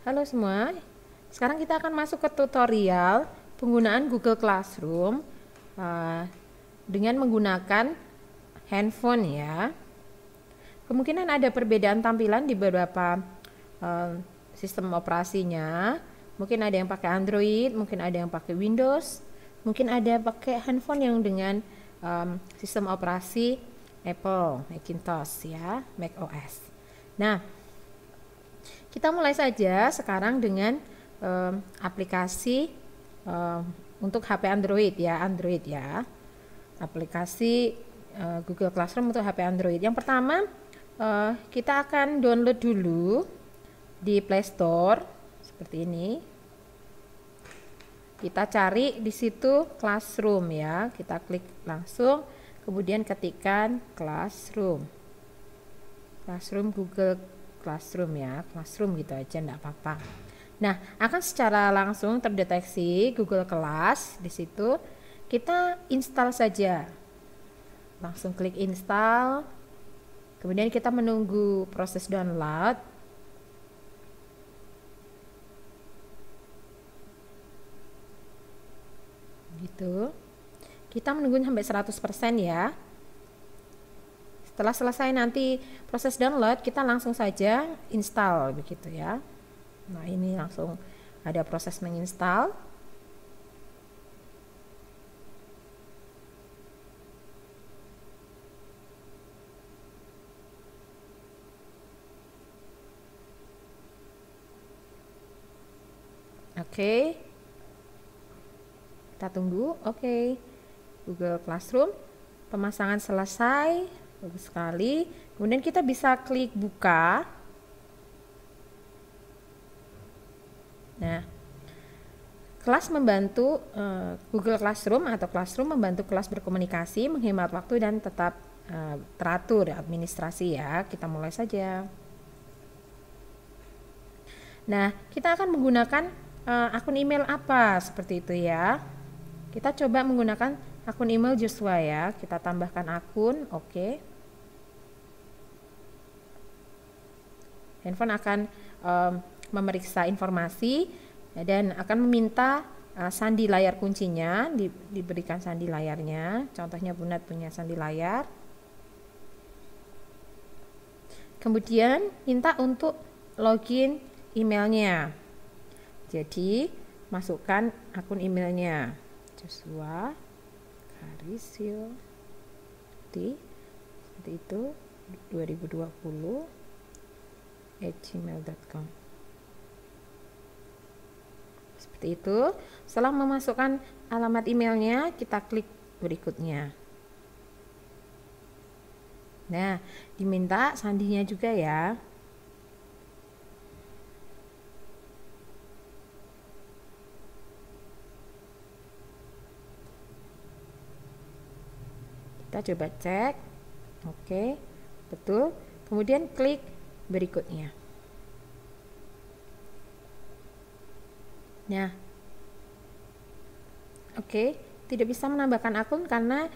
Halo semua, sekarang kita akan masuk ke tutorial penggunaan Google Classroom dengan menggunakan handphone ya. Kemungkinan ada perbedaan tampilan di beberapa sistem operasinya. Mungkin ada yang pakai Android, mungkin ada yang pakai Windows, mungkin ada pakai handphone yang dengan sistem operasi Apple, Macintosh ya, macOS. Nah, kita mulai saja sekarang dengan aplikasi untuk HP Android ya, aplikasi Google Classroom untuk HP Android. Yang pertama kita akan download dulu di Play Store seperti ini. Kita cari di situ Classroom ya, kita klik langsung, kemudian ketikkan Classroom Google Classroom ya, Classroom gitu aja enggak apa-apa. Nah, akan secara langsung terdeteksi Google Class di situ. Kita install saja. Langsung klik install. Kemudian kita menunggu proses download. Gitu. Kita menunggu sampai 100% ya. Setelah selesai nanti proses download, kita langsung saja install begitu ya. Nah, ini langsung ada proses menginstal. Oke. Kita tunggu. Oke. Google Classroom pemasangan selesai. Bagus sekali. Kemudian kita bisa klik buka. Nah, kelas membantu Google Classroom atau Classroom membantu kelas berkomunikasi, menghemat waktu dan tetap teratur administrasi ya. Kita mulai saja. Nah, kita akan menggunakan akun email apa seperti itu ya. Kita coba menggunakan akun email Joshua ya. Kita tambahkan akun, oke. Handphone akan memeriksa informasi dan akan meminta sandi layar kuncinya, diberikan sandi layarnya. Contohnya Bunat punya sandi layar. Kemudian minta untuk login emailnya. Jadi masukkan akun emailnya Joshua Karisio seperti itu 2020@gmail.com. Seperti itu. Setelah memasukkan alamat emailnya, kita klik berikutnya. Nah, diminta sandinya juga ya. Kita coba cek. Oke, betul. Kemudian klik berikutnya. Nah, oke, tidak bisa menambahkan akun karena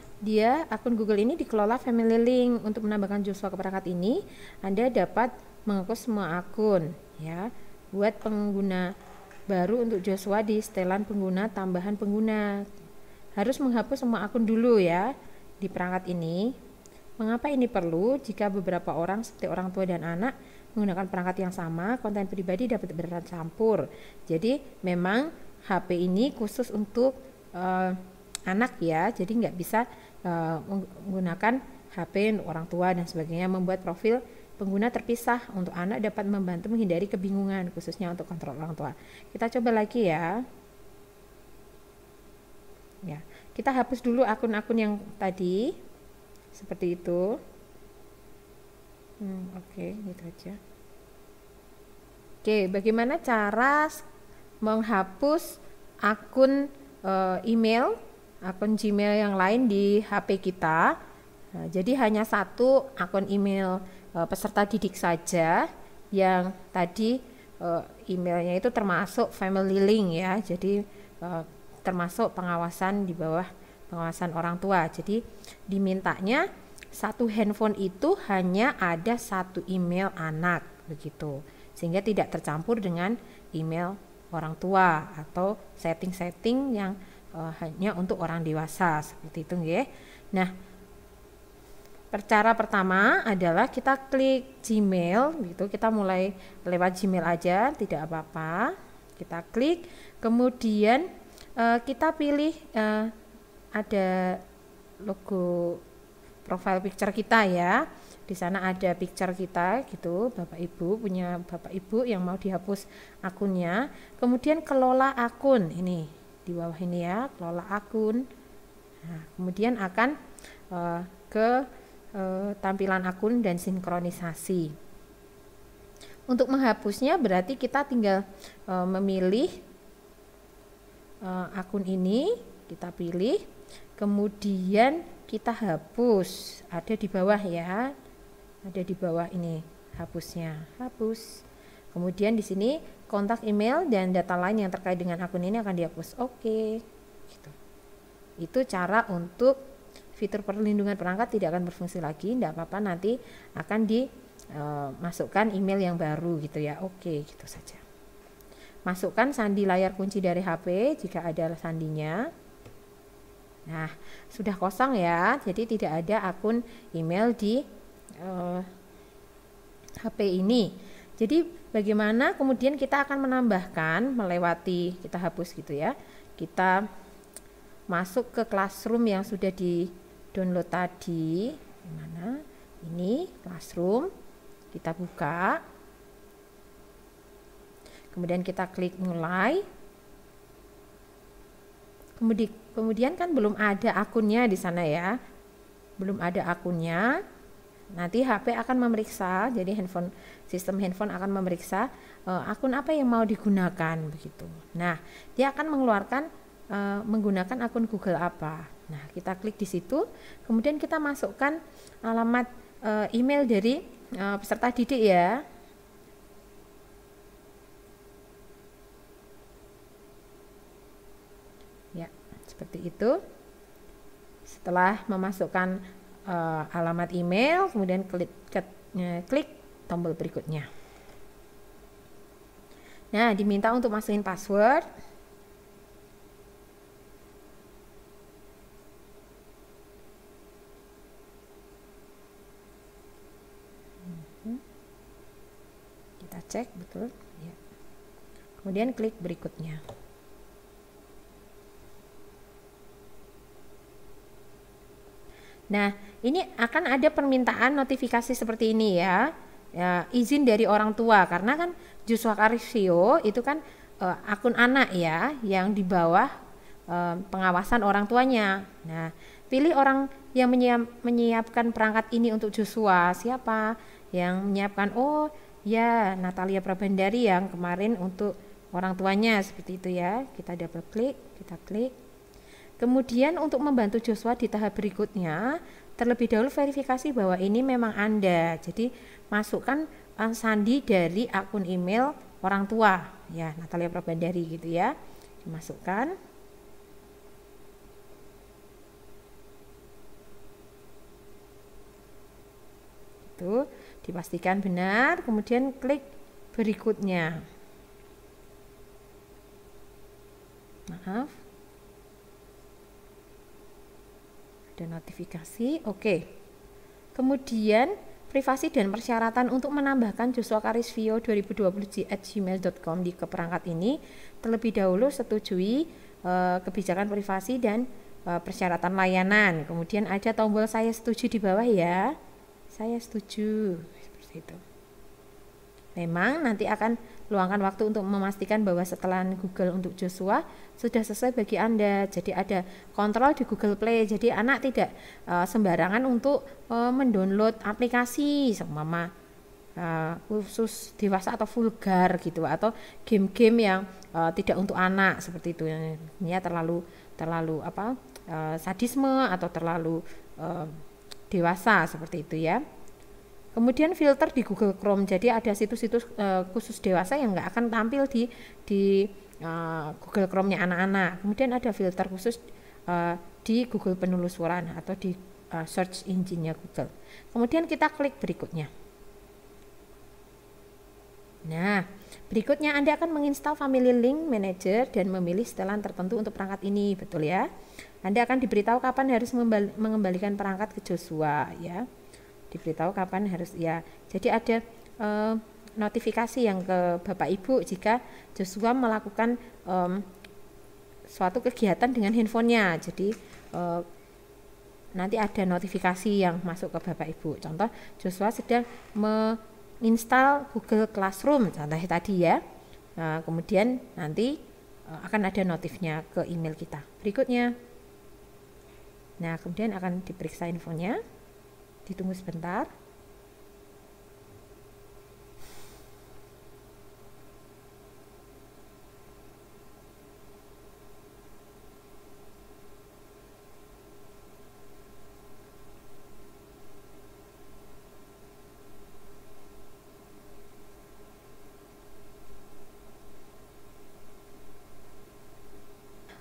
akun Google ini dikelola Family Link. Untuk menambahkan Joshua ke perangkat ini, Anda dapat menghapus semua akun ya. Buat pengguna baru untuk Joshua di setelan pengguna tambahan pengguna. Harus menghapus semua akun dulu ya di perangkat ini. Mengapa ini perlu? Jika beberapa orang seperti orang tua dan anak menggunakan perangkat yang sama, konten pribadi dapat bercampur. Jadi memang HP ini khusus untuk anak ya, jadi nggak bisa menggunakan HP untuk orang tua dan sebagainya. Membuat profil pengguna terpisah untuk anak dapat membantu menghindari kebingungan, khususnya untuk kontrol orang tua. Kita coba lagi ya. Ya, kita hapus dulu akun-akun yang tadi seperti itu. Oke, gitu aja. Oke, bagaimana cara menghapus akun email, akun Gmail yang lain di HP kita? Nah, jadi hanya satu akun email peserta didik saja yang tadi emailnya itu termasuk Family Link ya. Jadi termasuk pengawasan di bawah pengawasan orang tua. Jadi dimintanya satu handphone itu hanya ada satu email anak begitu, sehingga tidak tercampur dengan email orang tua atau setting-setting yang hanya untuk orang dewasa seperti itu nggih. Nah, cara pertama adalah kita klik Gmail gitu, kita mulai lewat Gmail aja tidak apa-apa. Kita klik, kemudian kita pilih ada logo profile picture kita ya. Di sana ada picture kita gitu, Bapak Ibu punya Bapak Ibu yang mau dihapus akunnya. Kemudian kelola akun, ini di bawah ini ya, kelola akun. Nah, kemudian akan ke tampilan akun dan sinkronisasi. Untuk menghapusnya berarti kita tinggal memilih akun ini, kita pilih, kemudian kita hapus. Ada di bawah ya, ada di bawah ini hapusnya, hapus. Kemudian di sini kontak email dan data lain yang terkait dengan akun ini akan dihapus. Oke, gitu. Itu cara untuk fitur perlindungan perangkat tidak akan berfungsi lagi, tidak apa-apa, nanti akan dimasukkan email yang baru gitu ya. Oke, gitu saja. Masukkan sandi layar kunci dari HP jika ada sandinya. Nah, sudah kosong ya, jadi tidak ada akun email di HP ini. Jadi bagaimana kemudian kita akan menambahkan melewati, kita hapus gitu ya. Kita masuk ke Classroom yang sudah di download tadi. Mana? Ini Classroom. Kita buka. Kemudian kita klik mulai. Kemudian kan belum ada akunnya di sana ya. Belum ada akunnya. Nanti HP akan memeriksa, jadi sistem handphone akan memeriksa akun apa yang mau digunakan begitu. Nah, dia akan mengeluarkan menggunakan akun Google apa. Nah, kita klik di situ, kemudian kita masukkan alamat email dari peserta didik ya. Ya, seperti itu. Setelah memasukkan alamat email, kemudian klik tombol berikutnya. Nah, diminta untuk masukin password. Kita cek betul ya. Kemudian klik berikutnya. Nah, ini akan ada permintaan notifikasi seperti ini ya, izin dari orang tua, karena kan Joshua Karisvio itu kan akun anak ya, yang di bawah pengawasan orang tuanya. Nah, pilih orang yang menyiapkan perangkat ini untuk Joshua. Siapa yang menyiapkan? Oh ya, Natalia Prabandari yang kemarin untuk orang tuanya, seperti itu ya. Kita double klik, kita klik. Kemudian untuk membantu Joshua di tahap berikutnya, terlebih dahulu verifikasi bahwa ini memang Anda. Jadi masukkan sandi dari akun email orang tua ya, Natalia Prabandari gitu ya. Dimasukkan. Itu dipastikan benar, kemudian klik berikutnya. Maaf. Ada notifikasi, oke. Kemudian privasi dan persyaratan untuk menambahkan Joshua Karisvio 2020@gmail.com di perangkat ini, terlebih dahulu setujui kebijakan privasi dan persyaratan layanan. Kemudian ada tombol saya setuju di bawah ya. Saya setuju, seperti itu. Memang nanti akan luangkan waktu untuk memastikan bahwa setelan Google untuk Joshua sudah selesai bagi Anda. Jadi ada kontrol di Google Play. Jadi anak tidak sembarangan untuk mendownload aplikasi seumpama khusus dewasa atau vulgar gitu, atau game-game yang tidak untuk anak seperti itu. Ini terlalu sadisme atau terlalu dewasa seperti itu ya. Kemudian filter di Google Chrome, jadi ada situs-situs khusus dewasa yang nggak akan tampil di Google Chrome-nya anak-anak. Kemudian ada filter khusus di Google penelusuran atau di search engine-nya Google. Kemudian kita klik berikutnya. Nah, berikutnya Anda akan menginstal Family Link Manager dan memilih setelan tertentu untuk perangkat ini, betul ya? Anda akan diberitahu kapan harus mengembalikan perangkat ke Joshua ya. Diberitahu kapan harus ya. Jadi ada notifikasi yang ke Bapak Ibu jika Joshua melakukan suatu kegiatan dengan handphonenya. Jadi nanti ada notifikasi yang masuk ke Bapak Ibu. Contoh Joshua sedang menginstal Google Classroom contohnya tadi ya. Nah, kemudian nanti akan ada notifnya ke email kita. Berikutnya. Nah, kemudian akan diperiksa infonya. Ditunggu sebentar.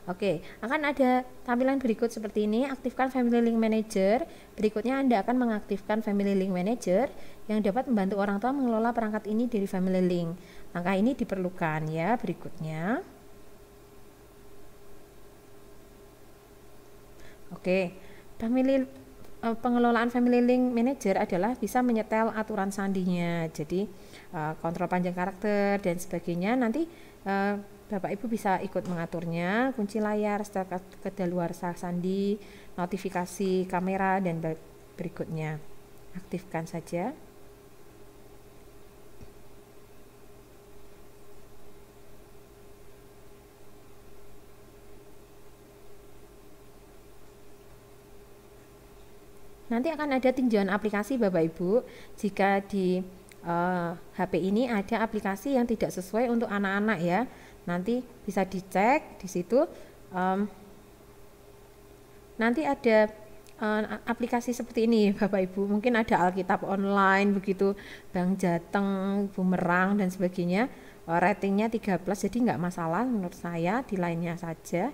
Oke, akan ada tampilan berikut seperti ini. Aktifkan Family Link Manager. Berikutnya Anda akan mengaktifkan Family Link Manager yang dapat membantu orang tua mengelola perangkat ini dari Family Link. Langkah ini diperlukan ya. Berikutnya. Oke, pengelolaan Family Link Manager adalah bisa menyetel aturan sandinya. Jadi kontrol panjang karakter dan sebagainya. Nanti Bapak Ibu bisa ikut mengaturnya, kunci layar, setel kedaluarsa sandi, notifikasi kamera, dan berikutnya. Aktifkan saja. Nanti akan ada tinjauan aplikasi Bapak Ibu jika di HP ini ada aplikasi yang tidak sesuai untuk anak-anak ya. Nanti bisa dicek di situ. Nanti ada aplikasi seperti ini Bapak Ibu. Mungkin ada Alkitab online begitu, Bank Jateng, Bumerang dan sebagainya. Ratingnya 3+, jadi nggak masalah menurut saya, di lainnya saja.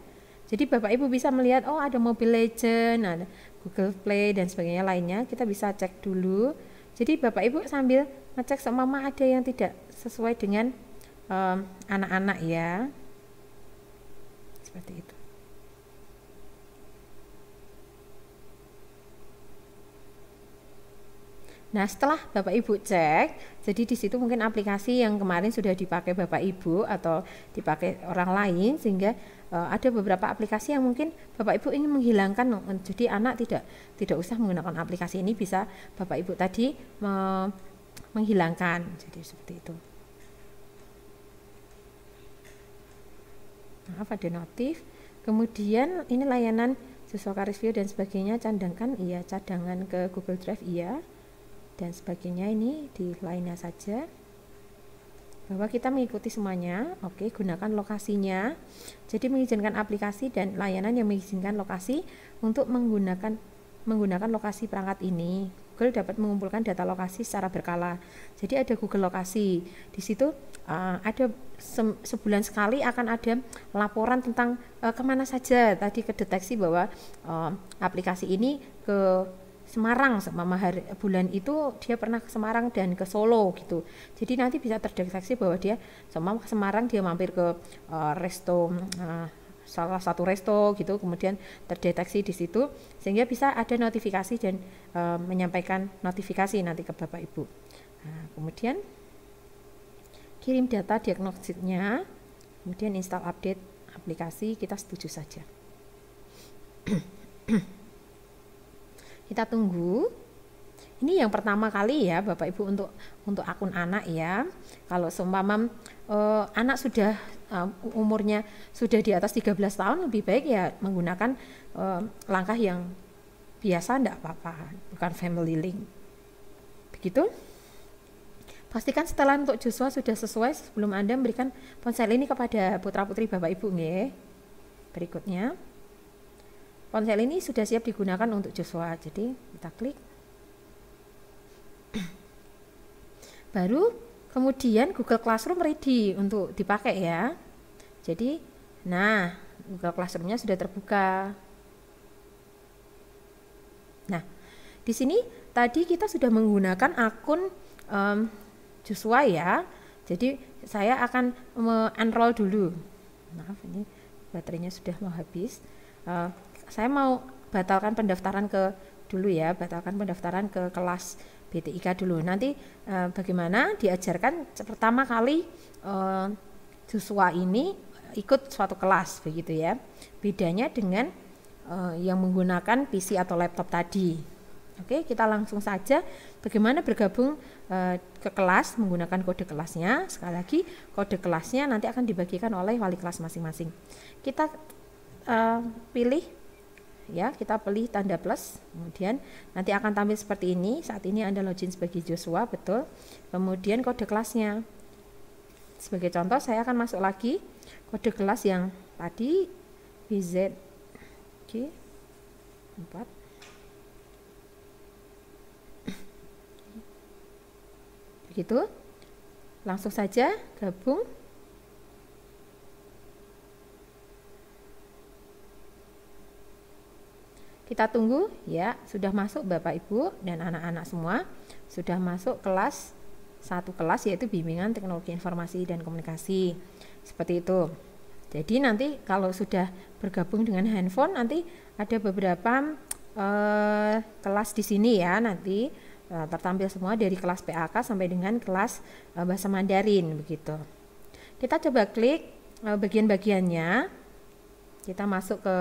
Jadi Bapak Ibu bisa melihat, oh ada Mobile Legends, ada Google Play dan sebagainya lainnya. Kita bisa cek dulu. Jadi Bapak Ibu sambil ngecek seumpama ada yang tidak sesuai dengan anak-anak ya, seperti itu. Nah, setelah Bapak Ibu cek, jadi di situ mungkin aplikasi yang kemarin sudah dipakai Bapak Ibu atau dipakai orang lain, sehingga ada beberapa aplikasi yang mungkin Bapak Ibu ingin menghilangkan. Jadi anak tidak usah menggunakan aplikasi ini, bisa Bapak Ibu tadi menghilangkan. Jadi seperti itu. Maaf ada notif. Kemudian ini layanan Joshua Carisview dan sebagainya, cadangkan iya, cadangan ke Google Drive iya, dan sebagainya ini di lainnya saja. Bahwa kita mengikuti semuanya. Oke, gunakan lokasinya. Jadi mengizinkan aplikasi dan layanan yang mengizinkan lokasi untuk menggunakan lokasi perangkat ini. Google dapat mengumpulkan data lokasi secara berkala. Jadi ada Google Lokasi. Di situ ada sebulan sekali akan ada laporan tentang kemana saja tadi kedeteksi bahwa aplikasi ini ke Semarang, selama bulan itu dia pernah ke Semarang dan ke Solo gitu. Jadi nanti bisa terdeteksi bahwa dia selama ke Semarang dia mampir ke resto, salah satu resto gitu, kemudian terdeteksi di situ sehingga bisa ada notifikasi dan menyampaikan notifikasi nanti ke Bapak Ibu. Nah, kemudian kirim data diagnostiknya, kemudian install update aplikasi, kita setuju saja. Kita tunggu. Ini yang pertama kali ya Bapak Ibu untuk akun anak ya. Kalau seumpama anak sudah umurnya sudah di atas 13 tahun, lebih baik ya menggunakan langkah yang biasa, enggak apa-apa, bukan Family Link. Begitu. Pastikan setelan untuk Joshua sudah sesuai sebelum Anda memberikan ponsel ini kepada putra-putri Bapak Ibu nggih. Berikutnya. Ponsel ini sudah siap digunakan untuk Joshua. Jadi kita klik. Baru kemudian Google Classroom ready untuk dipakai ya. Jadi, nah Google Classroom-nya sudah terbuka. Nah, di sini tadi kita sudah menggunakan akun Joshua ya. Jadi saya akan enroll dulu. Maaf, ini baterainya sudah mau habis. Saya mau batalkan pendaftaran batalkan pendaftaran ke kelas BTIK dulu. Nanti bagaimana diajarkan pertama kali siswa ini ikut suatu kelas begitu ya. Bedanya dengan yang menggunakan PC atau laptop tadi. Oke, kita langsung saja bagaimana bergabung ke kelas menggunakan kode kelasnya. Sekali lagi, kode kelasnya nanti akan dibagikan oleh wali kelas masing-masing. Kita pilih ya, kita pilih tanda plus, kemudian nanti akan tampil seperti ini. Saat ini Anda login sebagai Joshua, betul. Kemudian kode kelasnya. Sebagai contoh, saya akan masuk lagi kode kelas yang tadi BZG 4. Begitu, langsung saja gabung. Kita tunggu ya, sudah masuk Bapak Ibu dan anak-anak semua, sudah masuk kelas satu kelas yaitu bimbingan teknologi informasi dan komunikasi. Seperti itu. Jadi nanti kalau sudah bergabung dengan handphone, nanti ada beberapa kelas di sini ya, nanti tertampil semua dari kelas PAK sampai dengan kelas bahasa Mandarin begitu. Kita coba klik bagian-bagiannya. Kita masuk ke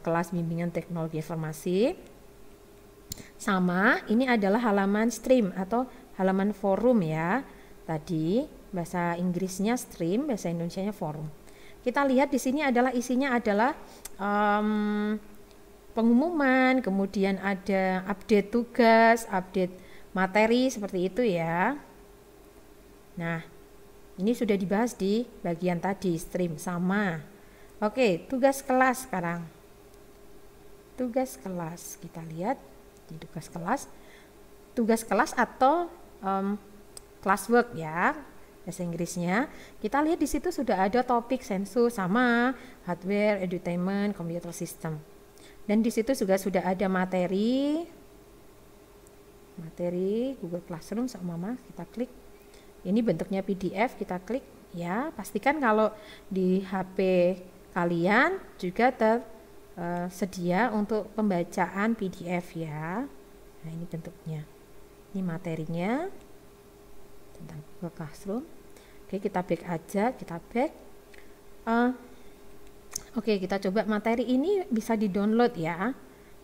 kelas bimbingan teknologi informasi. Sama, ini adalah halaman stream atau halaman forum ya. Tadi bahasa Inggrisnya stream, bahasa Indonesianya forum. Kita lihat di sini adalah isinya adalah pengumuman, kemudian ada update tugas, update materi seperti itu ya. Nah, ini sudah dibahas di bagian tadi stream sama. Oke, tugas kelas sekarang. Tugas kelas, kita lihat di tugas kelas. Tugas kelas atau classwork ya, bahasa Inggrisnya. Kita lihat di situ sudah ada topik sensus sama hardware, edutainment, computer system. Dan di situ juga sudah ada materi Google Classroom sama Mama, kita klik. Ini bentuknya PDF, kita klik ya. Pastikan kalau di HP kalian juga tersedia untuk pembacaan PDF ya. Nah, ini bentuknya. Ini materinya tentang Google Classroom. Oke, kita back aja, kita back. Oke, kita coba materi ini bisa di-download ya.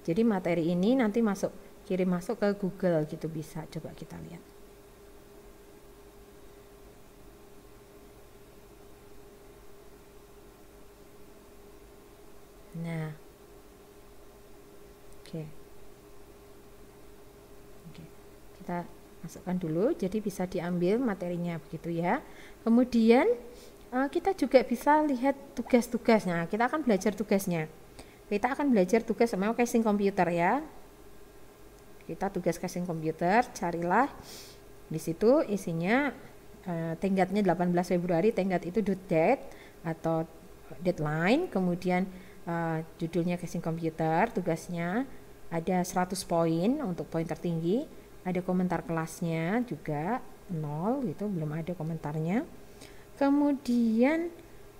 Jadi materi ini nanti kirim masuk ke Google gitu bisa. Coba kita lihat. Nah. Oke. Kita masukkan dulu, jadi bisa diambil materinya begitu ya. Kemudian kita juga bisa lihat tugas-tugasnya. Kita akan belajar tugasnya. Kita akan belajar tugas sama casing komputer ya. Kita tugas casing komputer, carilah di situ isinya tenggatnya 18 Februari, tenggat itu due date atau deadline, kemudian judulnya casing komputer, tugasnya ada 100 poin untuk poin tertinggi, ada komentar kelasnya juga 0 gitu, belum ada komentarnya. Kemudian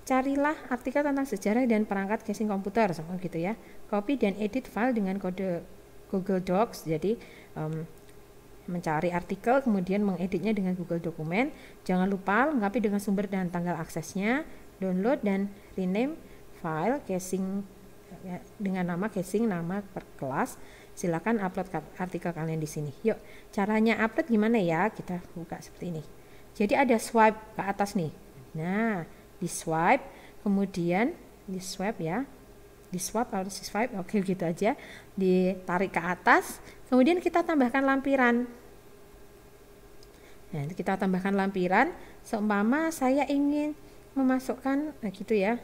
carilah artikel tentang sejarah dan perangkat casing komputer sama gitu ya. Copy dan edit file dengan kode Google Docs. Jadi mencari artikel kemudian mengeditnya dengan Google Dokumen. Jangan lupa lengkapi dengan sumber dan tanggal aksesnya. Download dan rename file casing dengan nama casing, nama per kelas. Silakan upload artikel kalian di sini. Yuk, caranya upload gimana ya? Kita buka seperti ini. Jadi ada swipe ke atas nih. Nah, di swipe, kemudian di swipe ya. Di swipe atau di swipe, oke gitu aja. Ditarik ke atas, kemudian kita tambahkan lampiran. Nah, kita tambahkan lampiran. Seumpama saya ingin memasukkan gitu ya,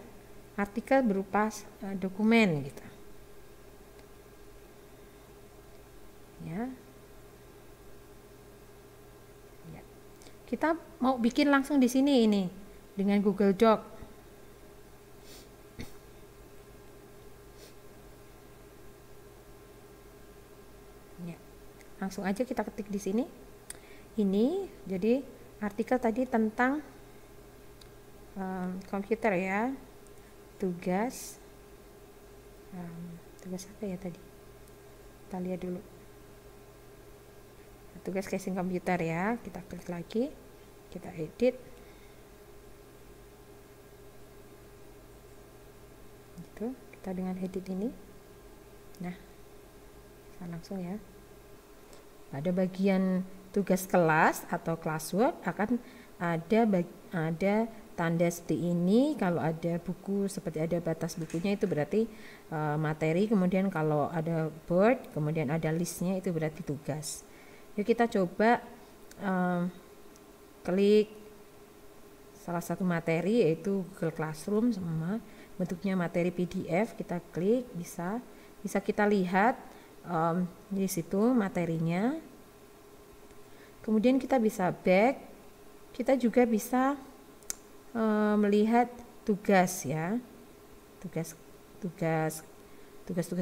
artikel berupa dokumen gitu. Ya. Kita mau bikin langsung di sini ini dengan Google Doc. Ya. Langsung aja kita ketik di sini. Ini jadi artikel tadi tentang komputer ya. Tugas apa ya tadi? Kita lihat dulu. Tugas casing komputer ya. Kita klik lagi, kita edit. Itu kita dengan edit ini. Nah, bisa langsung ya. Pada bagian tugas kelas atau classwork akan ada tanda seperti ini. Kalau ada buku seperti ada batas bukunya itu berarti materi, kemudian kalau ada board kemudian ada listnya itu berarti tugas. Yuk kita coba klik salah satu materi yaitu Google Classroom, sama bentuknya materi PDF. Kita klik, bisa kita lihat di situ materinya. Kemudian kita bisa back, kita juga bisa melihat tugas ya, tugas-tugas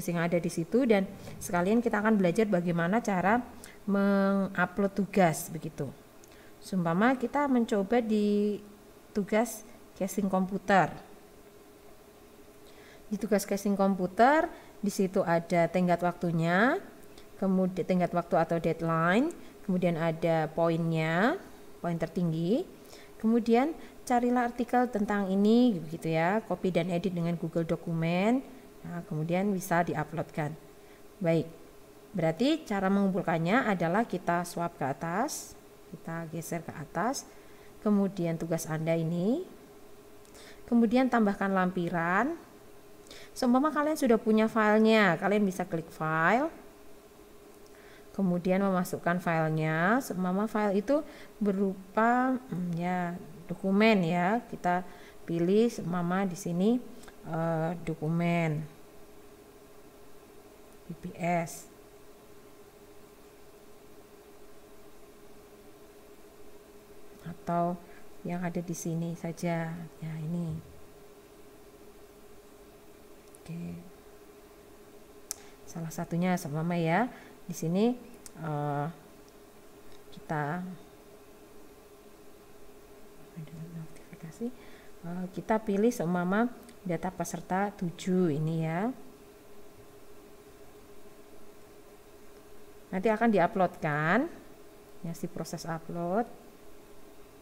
yang ada di situ, dan sekalian kita akan belajar bagaimana cara mengupload tugas begitu. Seumpama kita mencoba di tugas casing komputer. Di tugas casing komputer di situ ada tenggat waktunya, kemudian tenggat waktu atau deadline, kemudian ada poinnya, poin tertinggi. Kemudian carilah artikel tentang ini begitu ya, copy dan edit dengan Google Dokumen. Nah, kemudian bisa diuploadkan. Baik. Berarti cara mengumpulkannya adalah kita swipe ke atas, kita geser ke atas. Kemudian tugas Anda ini. Kemudian tambahkan lampiran. Seumpama kalian sudah punya filenya, kalian bisa klik file. Kemudian memasukkan filenya. Seumpama file itu berupa ya dokumen ya. Kita pilih seumpama di sini dokumen PPS. Atau yang ada di sini saja ya, ini. Oke, salah satunya sama ya di sini kita notifikasi, kita pilih seumpama data peserta 7 ini ya. Nanti akan diuploadkan ya, si proses upload.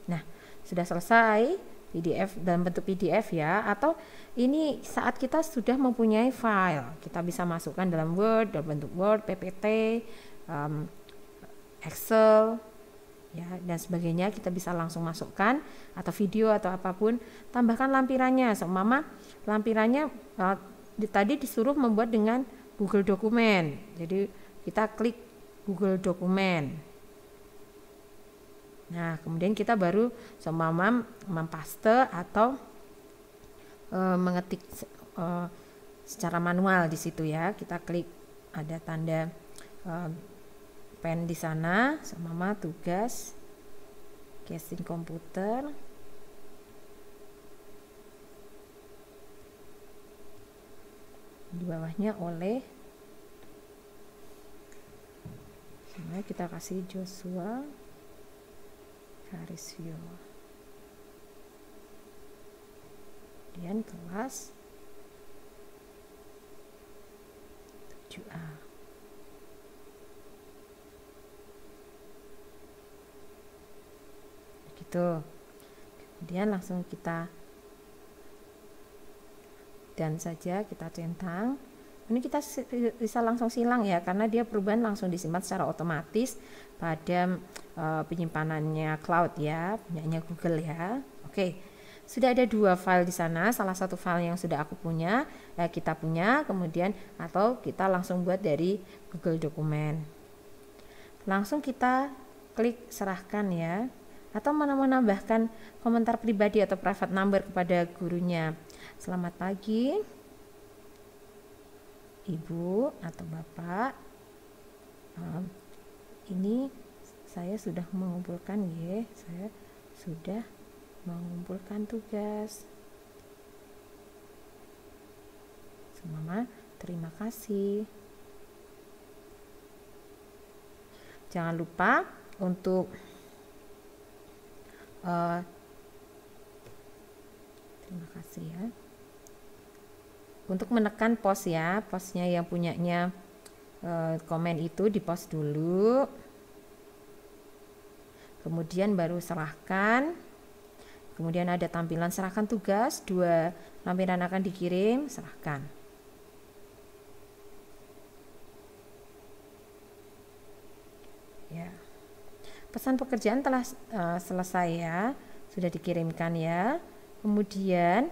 Nah, sudah selesai PDF dalam bentuk PDF ya, atau ini saat kita sudah mempunyai file, kita bisa masukkan dalam Word, dalam bentuk Word, PPT, Excel ya, dan sebagainya. Kita bisa langsung masukkan, atau video atau apapun. Tambahkan lampirannya, seumpama lampirannya tadi disuruh membuat dengan Google Dokumen, jadi kita klik Google Dokumen. Nah, kemudian kita baru seumpama mempaste atau mengetik secara manual di situ ya. Kita klik ada tanda pen di sana, seumpama tugas casing komputer. Di bawahnya oleh, nah, kita kasih Joshua Karisvio. Kemudian kelas 7A. Begitu. Kemudian langsung kita dan saja kita centang. Ini kita bisa langsung silang ya, karena dia perubahan langsung disimpan secara otomatis pada penyimpanannya cloud ya, punyanya Google ya. Oke, sudah ada 2 file di sana. Salah satu file yang sudah aku punya, kita punya, kemudian atau kita langsung buat dari Google Dokumen. Langsung kita klik serahkan ya, atau menambahkan komentar pribadi atau private number kepada gurunya. Selamat pagi Ibu atau Bapak, ini saya sudah mengumpulkan ya, saya sudah mengumpulkan tugas. Mama, terima kasih. Jangan lupa untuk terima kasih ya. Untuk menekan post ya, postnya yang punyanya komen itu di post dulu, kemudian baru serahkan. Kemudian ada tampilan serahkan tugas, 2 lampiran akan dikirim, serahkan. Ya. Pesan pekerjaan telah selesai ya, sudah dikirimkan ya. Kemudian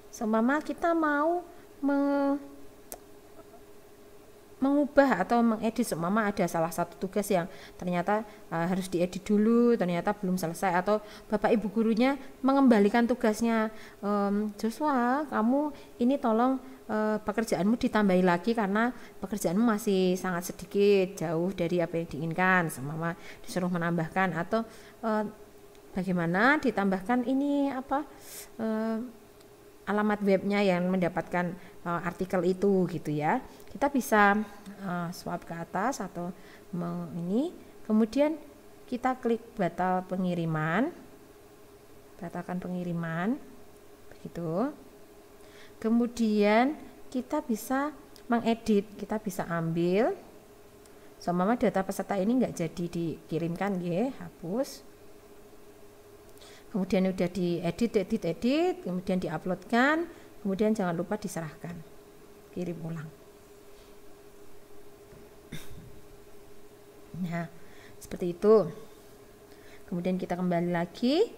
seumpama kita mau mengubah atau mengedit, seumpama ada salah satu tugas yang ternyata harus diedit dulu, ternyata belum selesai, atau bapak ibu gurunya mengembalikan tugasnya, Joshua kamu ini tolong pekerjaanmu ditambahi lagi karena pekerjaanmu masih sangat sedikit, jauh dari apa yang diinginkan, seumpama disuruh menambahkan, atau bagaimana ditambahkan ini alamat webnya yang mendapatkan artikel itu gitu ya. Kita bisa swipe ke atas atau ini, kemudian kita klik batalkan pengiriman begitu. Kemudian kita bisa mengedit, kita bisa ambil seumpama data peserta ini enggak jadi dikirimkan ya, hapus. Kemudian udah diedit, kemudian diuploadkan, kemudian jangan lupa diserahkan, kirim ulang. Nah, seperti itu. Kemudian kita kembali lagi,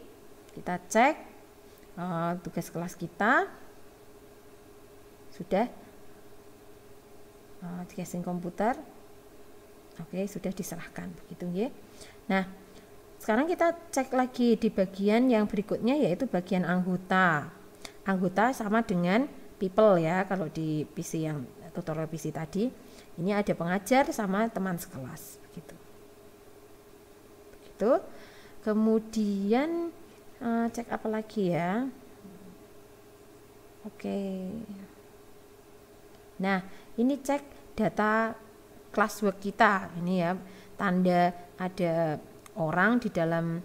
kita cek tugas kelas kita sudah casing komputer, oke, sudah diserahkan, begitu ya. Nah, sekarang kita cek lagi di bagian yang berikutnya, yaitu bagian anggota. Anggota sama dengan people ya, kalau di PC yang tutorial PC tadi. Ini ada pengajar sama teman sekelas, begitu. Begitu. Kemudian cek apa lagi ya? Oke. Nah, ini cek data classwork kita. Ini ya, tanda ada orang di dalam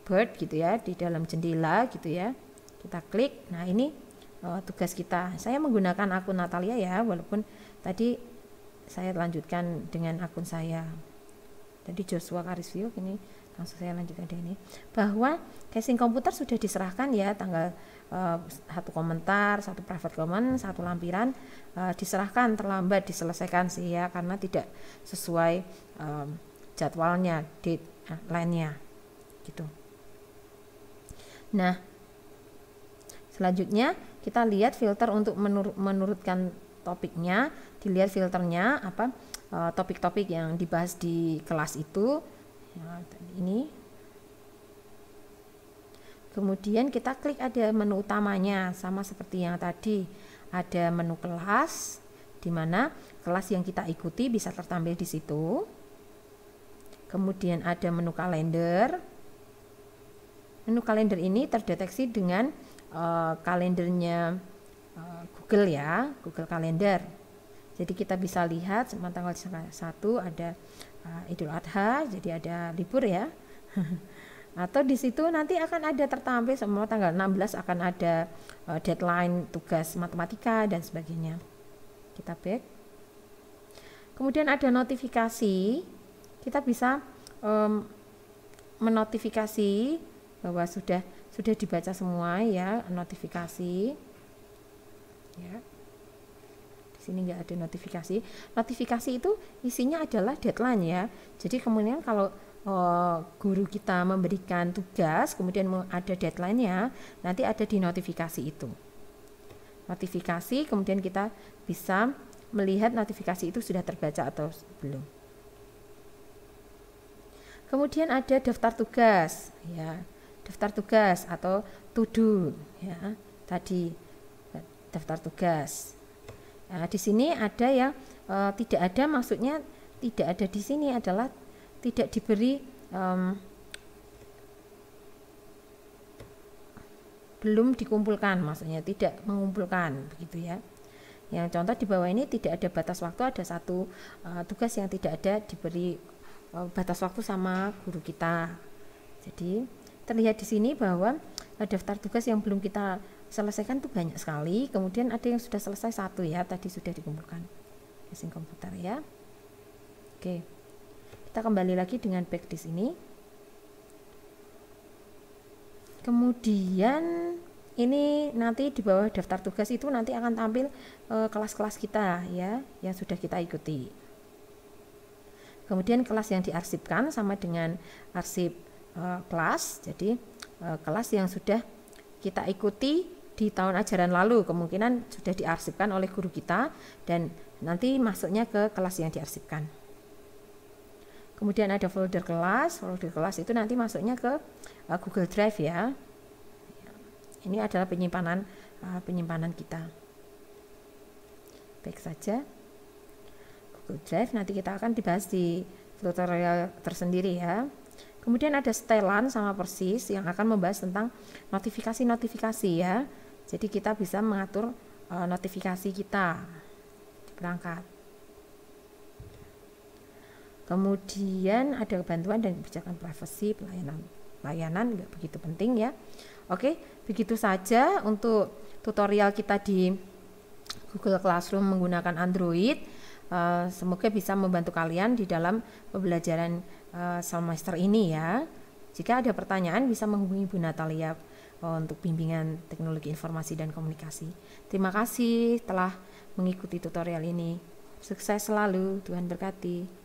bird gitu ya, di dalam jendela gitu ya, kita klik. Nah, ini tugas kita. Saya menggunakan akun Natalia ya, walaupun tadi saya lanjutkan dengan akun saya. Tadi Joshua Karisvio, ini langsung saya lanjutkan dengan ini, bahwa casing komputer sudah diserahkan ya, tanggal 1 komentar, 1 private comment, 1 lampiran diserahkan, terlambat diselesaikan sih ya, karena tidak sesuai jadwalnya, deadline-nya gitu. Nah, selanjutnya kita lihat filter untuk menurutkan topiknya, dilihat filternya apa, topik-topik yang dibahas di kelas itu ya, ini. Kemudian kita klik ada menu utamanya, sama seperti yang tadi, ada menu kelas, di mana kelas yang kita ikuti bisa tertampil di situ. Kemudian ada menu kalender. Menu kalender ini terdeteksi dengan kalendernya Google ya, Google Kalender. Jadi kita bisa lihat tanggal 1 ada Idul Adha, jadi ada libur ya. Atau di situ nanti akan ada tertampil semua tanggal 16 akan ada deadline tugas matematika dan sebagainya. Kita back. Kemudian ada notifikasi. Kita bisa menotifikasi bahwa sudah dibaca semua ya, notifikasi ya. Di sini enggak ada notifikasi. Notifikasi itu isinya adalah deadline ya. Jadi kemudian kalau guru kita memberikan tugas kemudian ada deadline-nya, nanti ada di notifikasi itu. Notifikasi, kemudian kita bisa melihat notifikasi itu sudah terbaca atau belum. Kemudian ada daftar tugas ya, daftar tugas atau to do ya, tadi daftar tugas. Nah, di sini ada yang tidak ada, maksudnya tidak ada di sini adalah tidak diberi belum dikumpulkan, maksudnya tidak mengumpulkan begitu ya. Yang contoh di bawah ini tidak ada batas waktu, ada satu tugas yang tidak ada diberi batas waktu sama guru kita. Jadi terlihat di sini bahwa daftar tugas yang belum kita selesaikan itu banyak sekali. Kemudian ada yang sudah selesai satu ya, tadi sudah dikumpulkan casing komputer ya. Oke, kita kembali lagi dengan back di sini. Kemudian ini nanti di bawah daftar tugas itu nanti akan tampil kelas-kelas kita ya, yang sudah kita ikuti. Kemudian kelas yang diarsipkan sama dengan arsip kelas, jadi kelas yang sudah kita ikuti di tahun ajaran lalu kemungkinan sudah diarsipkan oleh guru kita dan nanti masuknya ke kelas yang diarsipkan. Kemudian ada folder kelas itu nanti masuknya ke Google Drive ya. Ini adalah penyimpanan kita. Baik saja. Google Drive nanti kita akan dibahas di tutorial tersendiri ya. Kemudian ada setelan sama persis yang akan membahas tentang notifikasi ya. Jadi kita bisa mengatur notifikasi kita di perangkat. Kemudian ada bantuan dan kebijakan privasi, pelayanan nggak begitu penting ya. Oke, begitu saja untuk tutorial kita di Google Classroom menggunakan Android. Semoga bisa membantu kalian di dalam pembelajaran semester ini ya. Jika ada pertanyaan bisa menghubungi Bu Natalia untuk bimbingan teknologi informasi dan komunikasi. Terima kasih telah mengikuti tutorial ini. Sukses selalu, Tuhan berkati.